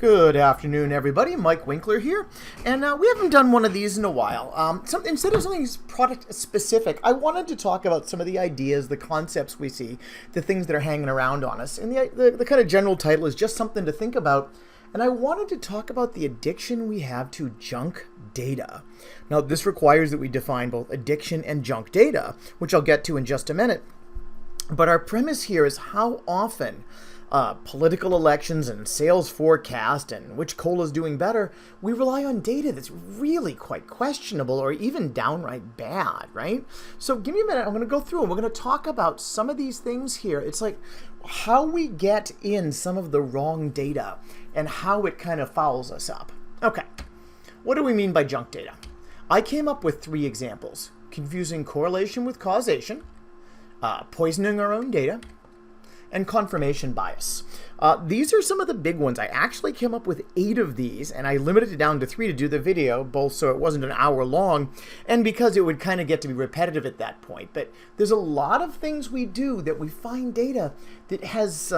Good afternoon, everybody. Mike Winkler here, and we haven't done one of these in a while. Instead of something product specific, I wanted to talk about some of the ideas, the concepts we see, the things that are hanging around on us. And the kind of general title is just something to think about. And I wanted to talk about the addiction we have to junk data. Now, this requires that we define both addiction and junk data, which I'll get to in just a minute. But our premise here is how often political elections and sales forecast and which cola is doing better, we rely on data that's really quite questionable or even downright bad, right? So give me a minute. I'm going to go through and we're going to talk about some of these things here. It's like how we get in some of the wrong data and how it kind of fouls us up. Okay, what do we mean by junk data? I came up with 3 examples: confusing correlation with causation, poisoning our own data, and confirmation bias. These are some of the big ones. I actually came up with 8 of these, and I limited it down to 3 to do the video, both so it wasn't an hour long, and because it would kind of get to be repetitive at that point. But there's a lot of things we do that we find data that has,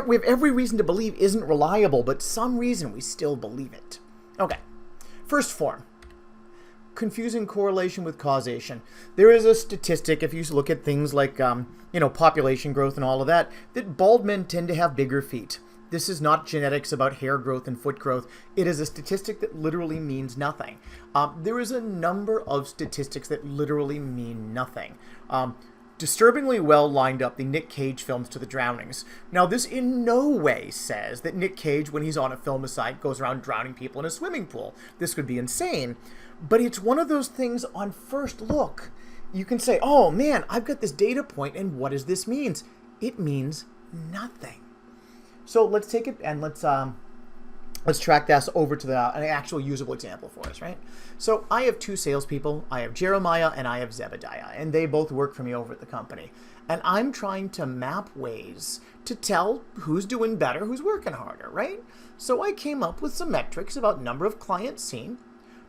we have every reason to believe isn't reliable, but some reason we still believe it. Okay, first form. Confusing correlation with causation. There is a statistic, if you look at things like population growth and all of that bald men tend to have bigger feet. This is not genetics about hair growth and foot growth. It is a statistic that literally means nothing. There is a number of statistics that literally mean nothing. Disturbingly well lined up the Nick Cage films to the drownings. Now, this in no way says that Nick Cage, when he's on a film aside, goes around drowning people in a swimming pool. This would be insane. But it's one of those things on first look. You can say, oh man, I've got this data point, and what does this mean? It means nothing. So let's take it and let's track this over to an actual usable example for us, right? So I have 2 salespeople. I have Jeremiah and I have Zebediah, and they both work for me over at the company. And I'm trying to map ways to tell who's doing better, who's working harder, right? So I came up with some metrics about number of clients seen,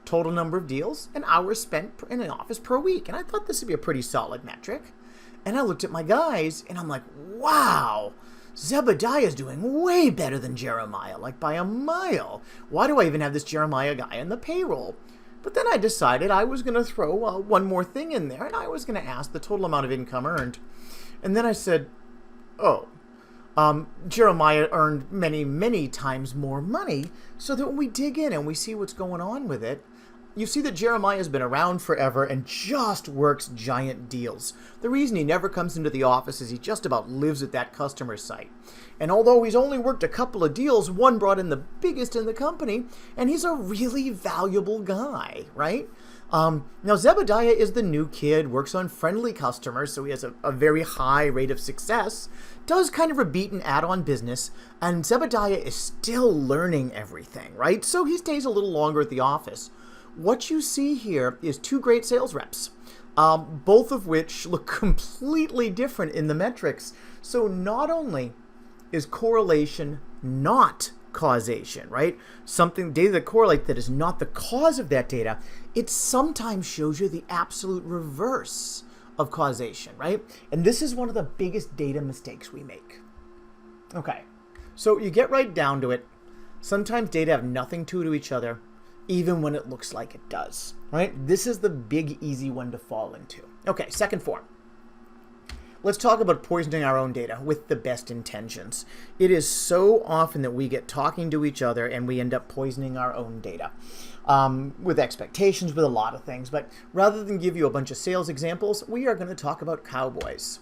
total number of deals, and hours spent in an office per week. And I thought this would be a pretty solid metric. And I looked at my guys and I'm like, wow, Zebediah is doing way better than Jeremiah, like by a mile. Why do I even have this Jeremiah guy in the payroll? But then I decided I was going to throw one more thing in there, and I was going to ask the total amount of income earned. And then I said, oh, Jeremiah earned many, many times more money, so that when we dig in and we see what's going on with it, you see that Jeremiah has been around forever and just works giant deals. The reason he never comes into the office is he just about lives at that customer site. And although he's only worked a couple of deals, one brought in the biggest in the company, and he's a really valuable guy, right? Now, Zebediah is the new kid, works on friendly customers, so he has a very high rate of success, does kind of a beaten add-on business, and Zebediah is still learning everything, right? So he stays a little longer at the office. What you see here is 2 great sales reps, both of which look completely different in the metrics. So not only is correlation not causation, right? Something data that correlate that is not the cause of that data, it sometimes shows you the absolute reverse of causation, right? And this is one of the biggest data mistakes we make. Okay, so you get right down to it. Sometimes data have nothing to each other, even when it looks like it does, right? This is the big, easy one to fall into. Okay, second form. Let's talk about poisoning our own data with the best intentions. It is so often that we get talking to each other and we end up poisoning our own data with expectations, with a lot of things. But rather than give you a bunch of sales examples, we are going to talk about cowboys.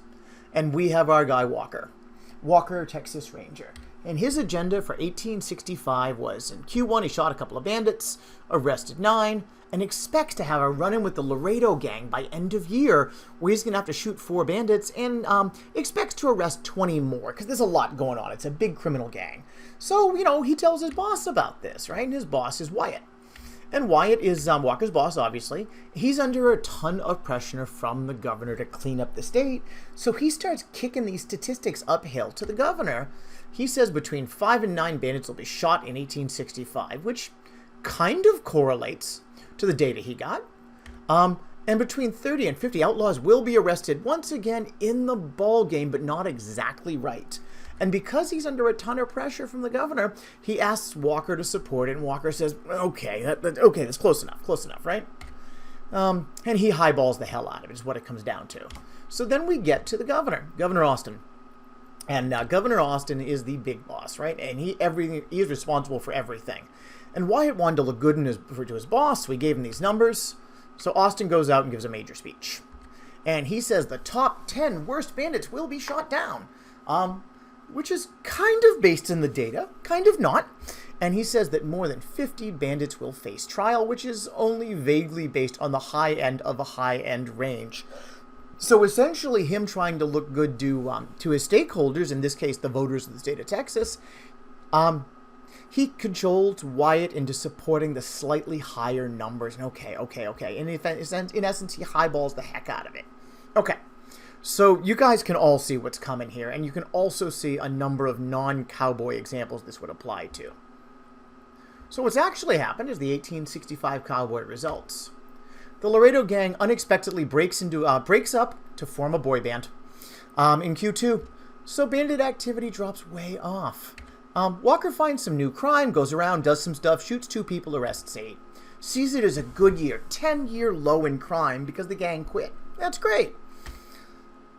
And we have our guy Walker, Texas Ranger. And his agenda for 1865 was, in Q1, he shot a couple of bandits, arrested 9, and expects to have a run-in with the Laredo gang by end of year, where he's going to have to shoot 4 bandits, and expects to arrest 20 more, because there's a lot going on. It's a big criminal gang. So, he tells his boss about this, right? And his boss is Wyatt. And Wyatt is Walker's boss, obviously. He's under a ton of pressure from the governor to clean up the state, so he starts kicking these statistics uphill to the governor. He says between 5 and 9 bandits will be shot in 1865, which kind of correlates to the data he got. And between 30 and 50 outlaws will be arrested once again in the ball game, but not exactly right. And because he's under a ton of pressure from the governor, he asks Walker to support it, and Walker says, okay, that's close enough, right? And he highballs the hell out of it, is what it comes down to. So then we get to the governor, Governor Austin. And Governor Austin is the big boss, right? And he is responsible for everything. And Wyatt wanted to look good to his boss, so he gave him these numbers. So Austin goes out and gives a major speech. And he says the top 10 worst bandits will be shot down, which is kind of based in the data, kind of not. And he says that more than 50 bandits will face trial, which is only vaguely based on the high end of a high-end range. So essentially him trying to look good to his stakeholders, in this case the voters of the state of Texas, he cajoled Wyatt into supporting the slightly higher numbers. And okay. And in essence, he highballs the heck out of it. Okay, so you guys can all see what's coming here, and you can also see a number of non-cowboy examples this would apply to. So what's actually happened is the 1865 cowboy results. The Laredo gang unexpectedly breaks up to form a boy band in Q2, so bandit activity drops way off. Walker finds some new crime, goes around, does some stuff, shoots 2 people, arrests 8. Sees it as a good year, 10-year low in crime because the gang quit. That's great.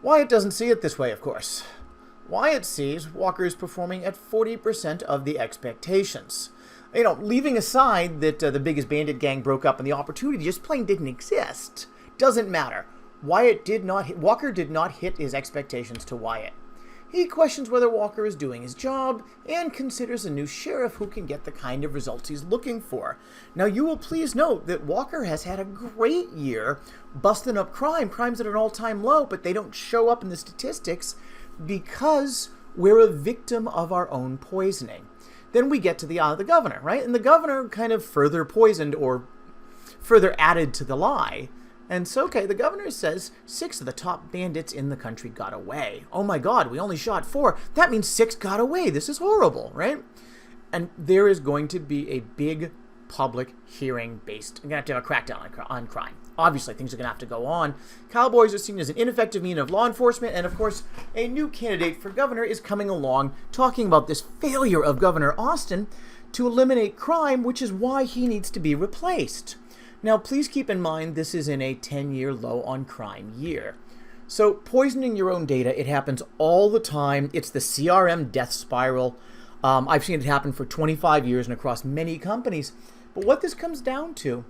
Wyatt doesn't see it this way, of course. Wyatt sees Walker is performing at 40% of the expectations. Leaving aside that the biggest bandit gang broke up and the opportunity just plain didn't exist, doesn't matter. Walker did not hit his expectations to Wyatt. He questions whether Walker is doing his job and considers a new sheriff who can get the kind of results he's looking for. Now, you will please note that Walker has had a great year busting up crimes at an all-time low, but they don't show up in the statistics because we're a victim of our own poisoning. Then we get to the governor, right? And the governor kind of further poisoned or further added to the lie. And so, the governor says 6 of the top bandits in the country got away. Oh my God, we only shot 4. That means 6 got away. This is horrible, right? And there is going to be a big public hearing based. We're going to have a crackdown on crime. Obviously, things are going to have to go on. Cowboys are seen as an ineffective means of law enforcement. And of course, a new candidate for governor is coming along talking about this failure of Governor Austin to eliminate crime, which is why he needs to be replaced. Now, please keep in mind this is in a 10-year low on crime year. So poisoning your own data, it happens all the time. It's the CRM death spiral. I've seen it happen for 25 years and across many companies. But what this comes down to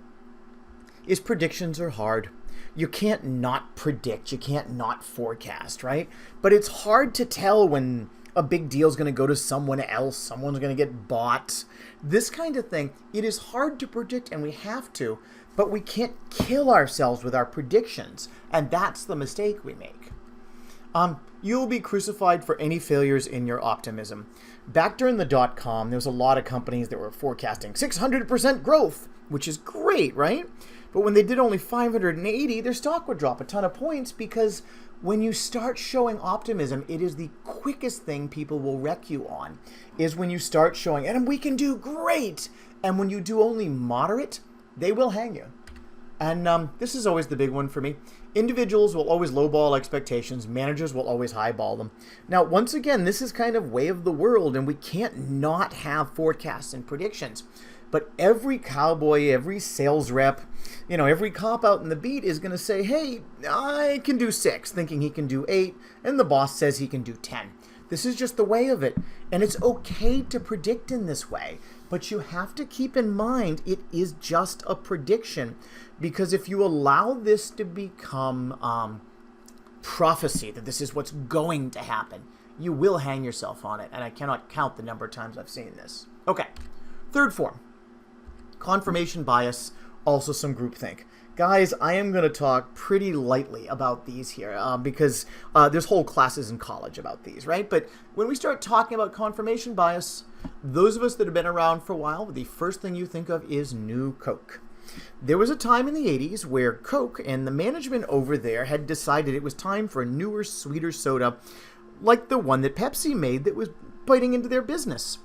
is predictions are hard. You can't not predict. You can't not forecast, right? But it's hard to tell when a big deal is going to go to someone else. Someone's going to get bought. This kind of thing, it is hard to predict, and we have to. But we can't kill ourselves with our predictions, and that's the mistake we make. You'll be crucified for any failures in your optimism. Back during the dot-com, there was a lot of companies that were forecasting 600% growth, which is great, right? But when they did only 580, their stock would drop a ton of points because when you start showing optimism, it is the quickest thing people will wreck you on, is when you start showing, and we can do great, and when you do only moderate, they will hang you. And this is always the big one for me. Individuals will always lowball expectations. Managers will always highball them. Now, once again, this is kind of way of the world, and we can't not have forecasts and predictions. But every cowboy, every sales rep, every cop out in the beat is going to say, hey, I can do 6, thinking he can do 8, and the boss says he can do 10. This is just the way of it. And it's okay to predict in this way. But you have to keep in mind it is just a prediction. Because if you allow this to become prophecy, that this is what's going to happen, you will hang yourself on it. And I cannot count the number of times I've seen this. Okay, third form. Confirmation bias, also some groupthink. Guys, I am going to talk pretty lightly about these here because there's whole classes in college about these, right? But when we start talking about confirmation bias, those of us that have been around for a while, the first thing you think of is New Coke. There was a time in the 80s where Coke and the management over there had decided it was time for a newer, sweeter soda like the one that Pepsi made that was biting into their business.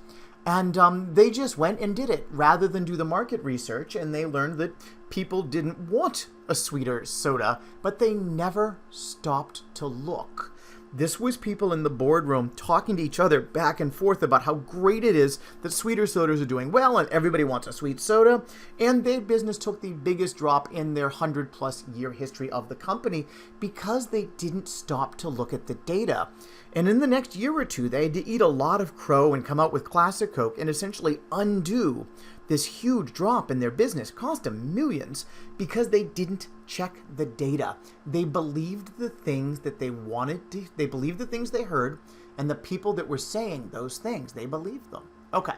And they just went and did it rather than do the market research, and they learned that people didn't want a sweeter soda, but they never stopped to look. This was people in the boardroom talking to each other back and forth about how great it is that sweeter sodas are doing well and everybody wants a sweet soda. And their business took the biggest drop in their 100-plus year history of the company because they didn't stop to look at the data. And in the next year or two, they had to eat a lot of crow and come out with Classic Coke and essentially undo this huge drop in their business. Cost them millions because they didn't check the data. They believed the things that they wanted to, they believed the things they heard, and the people that were saying those things, they believed them. Okay.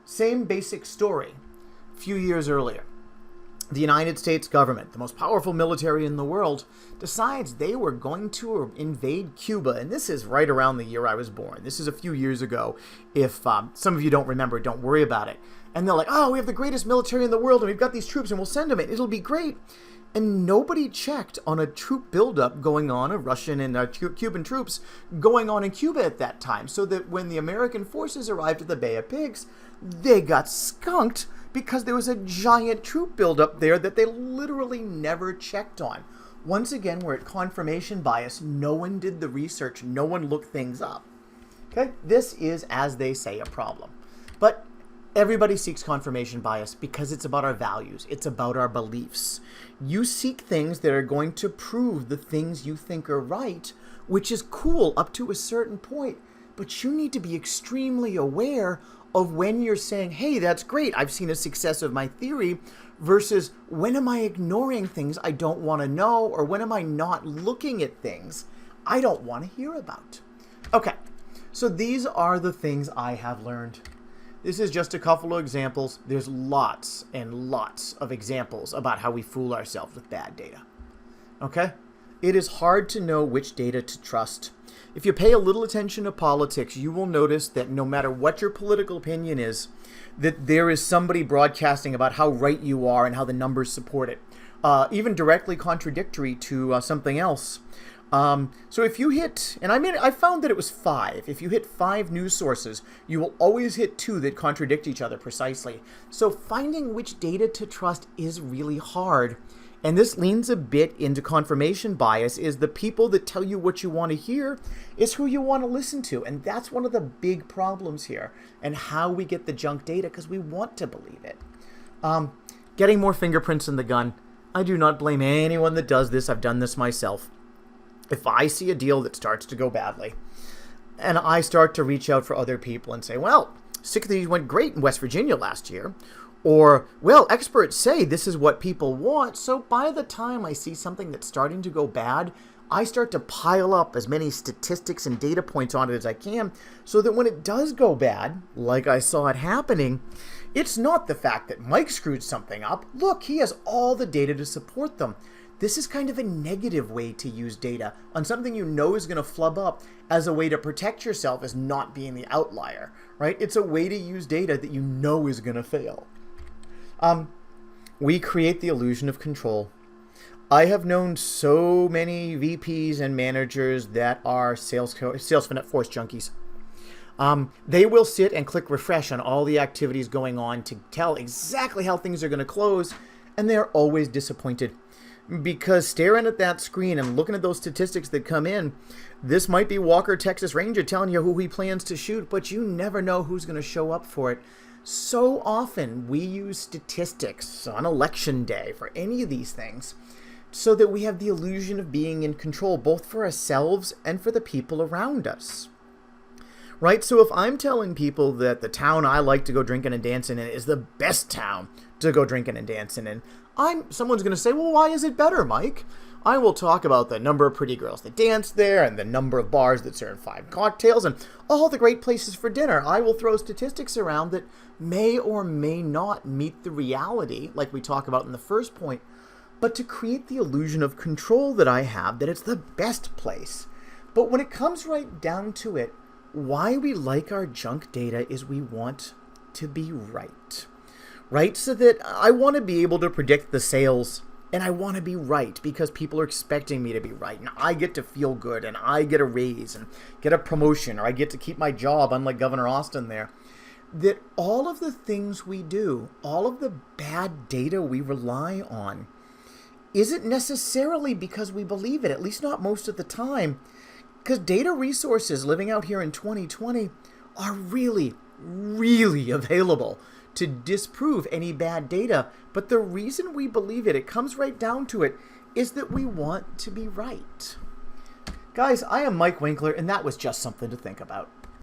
Same basic story. A few years earlier, the United States government, the most powerful military in the world, decides they were going to invade Cuba. And this is right around the year I was born. This is a few years ago. If some of you don't remember, don't worry about it. And they're like, oh, we have the greatest military in the world, and we've got these troops, and we'll send them in. It'll be great. And nobody checked on a troop buildup going on, of Russian and Cuban troops going on in Cuba at that time, so that when the American forces arrived at the Bay of Pigs, they got skunked because there was a giant troop buildup there that they literally never checked on. Once again, we're at confirmation bias. No one did the research. No one looked things up. Okay? This is, as they say, a problem. But everybody seeks confirmation bias because it's about our values. It's about our beliefs. You seek things that are going to prove the things you think are right, which is cool up to a certain point. But you need to be extremely aware of when you're saying, hey, that's great, I've seen a success of my theory, versus when am I ignoring things I don't want to know, or when am I not looking at things I don't want to hear about. Okay, so these are the things I have learned. This is just a couple of examples. There's lots and lots of examples about how we fool ourselves with bad data. Okay? It is hard to know which data to trust. If you pay a little attention to politics, you will notice that no matter what your political opinion is, that there is somebody broadcasting about how right you are and how the numbers support it, even directly contradictory to something else. So if you hit, and I found that it was 5. If you hit 5 news sources, you will always hit 2 that contradict each other precisely. So finding which data to trust is really hard. And this leans a bit into confirmation bias, is the people that tell you what you want to hear is who you want to listen to. And that's one of the big problems here, and how we get the junk data, because we want to believe it. Getting more fingerprints in the gun. I do not blame anyone that does this. I've done this myself. If I see a deal that starts to go badly, and I start to reach out for other people and say, well, 6 of these went great in West Virginia last year, or, well, experts say this is what people want, so by the time I see something that's starting to go bad, I start to pile up as many statistics and data points on it as I can, so that when it does go bad, like I saw it happening, it's not the fact that Mike screwed something up. Look, he has all the data to support them. This is kind of a negative way to use data on something you know is going to flub up, as a way to protect yourself as not being the outlier, right? It's a way to use data that you know is going to fail. We create the illusion of control. I have known so many VPs and managers that are Salesforce junkies. They will sit and click refresh on all the activities going on to tell exactly how things are going to close, and they're always disappointed. Because staring at that screen and looking at those statistics that come in, this might be Walker, Texas Ranger, telling you who he plans to shoot, but you never know who's going to show up for it. So often we use statistics on election day for any of these things so that we have the illusion of being in control, both for ourselves and for the people around us. Right? So if I'm telling people that the town I like to go drinking and dancing in is the best town to go drinking and dancing in, someone's going to say, well, why is it better, Mike? I will talk about the number of pretty girls that dance there, and the number of bars that serve 5 cocktails, and all the great places for dinner. I will throw statistics around that may or may not meet the reality, like we talk about in the first point, but to create the illusion of control that I have, that it's the best place. But when it comes right down to it, why we like our junk data is we want to be right. Right? So that I want to be able to predict the sales, and I want to be right because people are expecting me to be right, and I get to feel good, and I get a raise and get a promotion, or I get to keep my job, unlike Governor Austin there. That all of the things we do, all of the bad data we rely on, isn't necessarily because we believe it, at least not most of the time. Because data resources living out here in 2020 are really, really available to disprove any bad data. But the reason we believe it, it comes right down to it, is that we want to be right. Guys, I am Mike Winkler, and that was just something to think about.